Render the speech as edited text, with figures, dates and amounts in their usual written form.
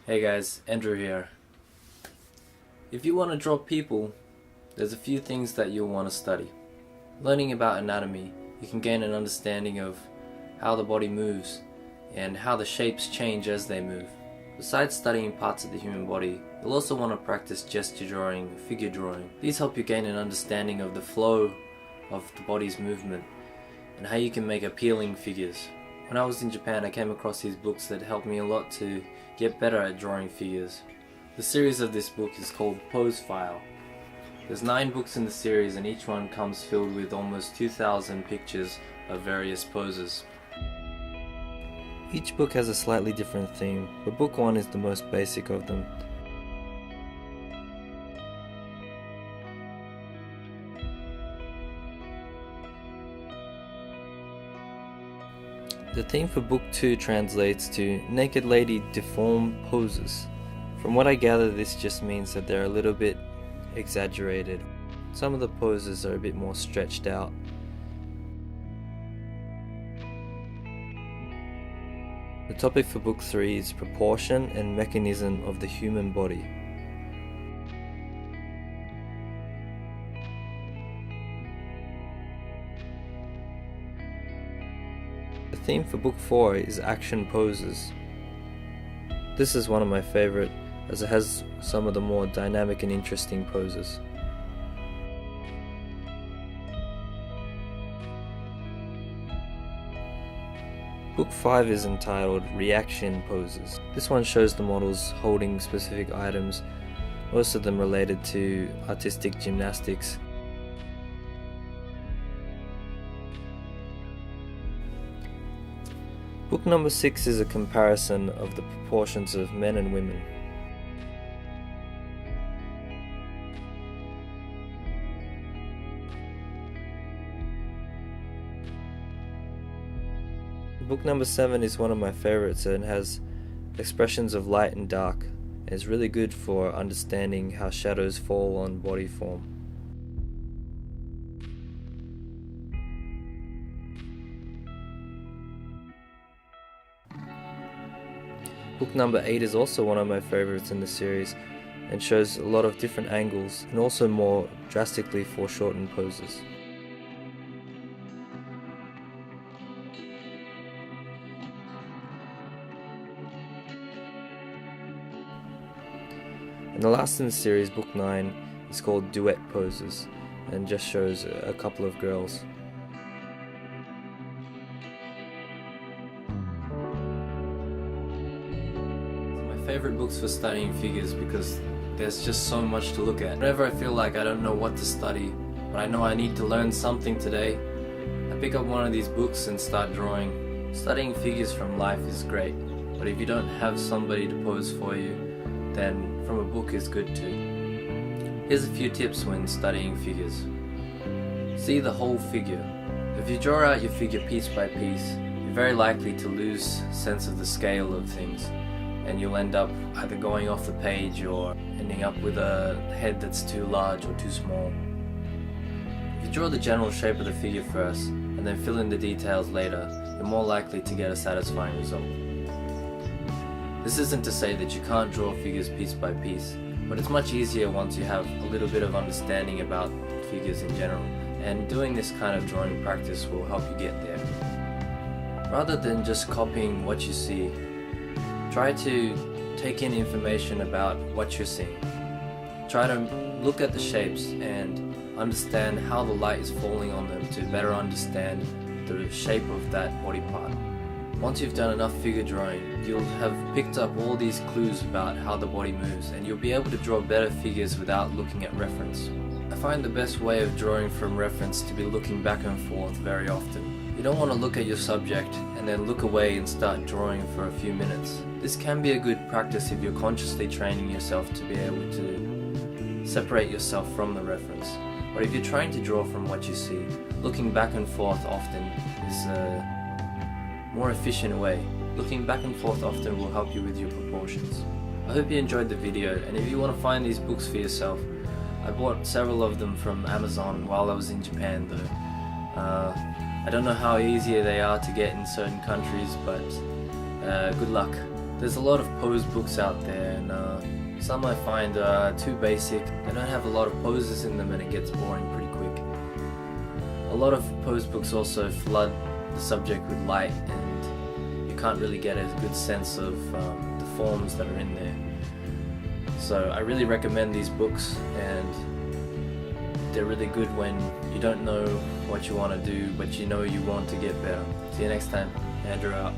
Hey guys, Andrew here. If you want to draw people, there's a few things that you'll want to study. Learning about anatomy, you can gain an understanding of how the body moves and how the shapes change as they move. Besides studying parts of the human body, you'll also want to practice gesture drawing, figure drawing. These help you gain an understanding of the flow of the body's movement and how you can make appealing figures. When I was in Japan, I came across these books that helped me a lot to get better at drawing figures. The series of this book is called Pose File. There's 9 books in the series and each one comes filled with almost 2,000 pictures of various poses. Each book has a slightly different theme, but book 1 is the most basic of them. The theme for book 2 translates to Naked Lady Deform Poses. From what I gather, this just means that they're a little bit exaggerated. Some of the poses are a bit more stretched out. The topic for book 3 is proportion and mechanism of the human body. The theme for book 4 is action poses. This is one of my favorite as it has some of the more dynamic and interesting poses. Book 5 is entitled Reaction Poses. This one shows the models holding specific items, most of them related to artistic gymnastics. Book number 6 is a comparison of the proportions of men and women. Book number 7 is one of my favorites and has expressions of light and dark. It's really good for understanding how shadows fall on body form. Book number 8 is also one of my favorites in the series and shows a lot of different angles and also more drastically foreshortened poses. And the last in the series, book 9, is called Duet Poses and just shows a couple of girls. My favorite books for studying figures because there's just so much to look at. Whenever I feel like I don't know what to study, but I know I need to learn something today, I pick up one of these books and start drawing. Studying figures from life is great, but if you don't have somebody to pose for you, then from a book is good too. Here's a few tips when studying figures. See the whole figure. If you draw out your figure piece by piece, you're very likely to lose sense of the scale of things, and you'll end up either going off the page or ending up with a head that's too large or too small. If you draw the general shape of the figure first, and then fill in the details later, you're more likely to get a satisfying result. This isn't to say that you can't draw figures piece by piece, but it's much easier once you have a little bit of understanding about figures in general, and doing this kind of drawing practice will help you get there. Rather than just copying what you see, try to take in information about what you're seeing. Try to look at the shapes and understand how the light is falling on them to better understand the shape of that body part. Once you've done enough figure drawing, you'll have picked up all these clues about how the body moves and you'll be able to draw better figures without looking at reference. I find the best way of drawing from reference to be looking back and forth very often. You don't want to look at your subject and then look away and start drawing for a few minutes. This can be a good practice if you're consciously training yourself to be able to separate yourself from the reference. But if you're trying to draw from what you see, looking back and forth often is a more efficient way. Looking back and forth often will help you with your proportions. I hope you enjoyed the video, and if you want to find these books for yourself, I bought several of them from Amazon while I was in Japan though. I don't know how easy they are to get in certain countries, but good luck. There's a lot of pose books out there, and some I find are too basic. They don't have a lot of poses in them and it gets boring pretty quick. A lot of pose books also flood the subject with light, and you can't really get a good sense of the forms that are in there. So I really recommend these books, and they're really good when you don't know what you want to do, but you know you want to get better. See you next time. Andrew out.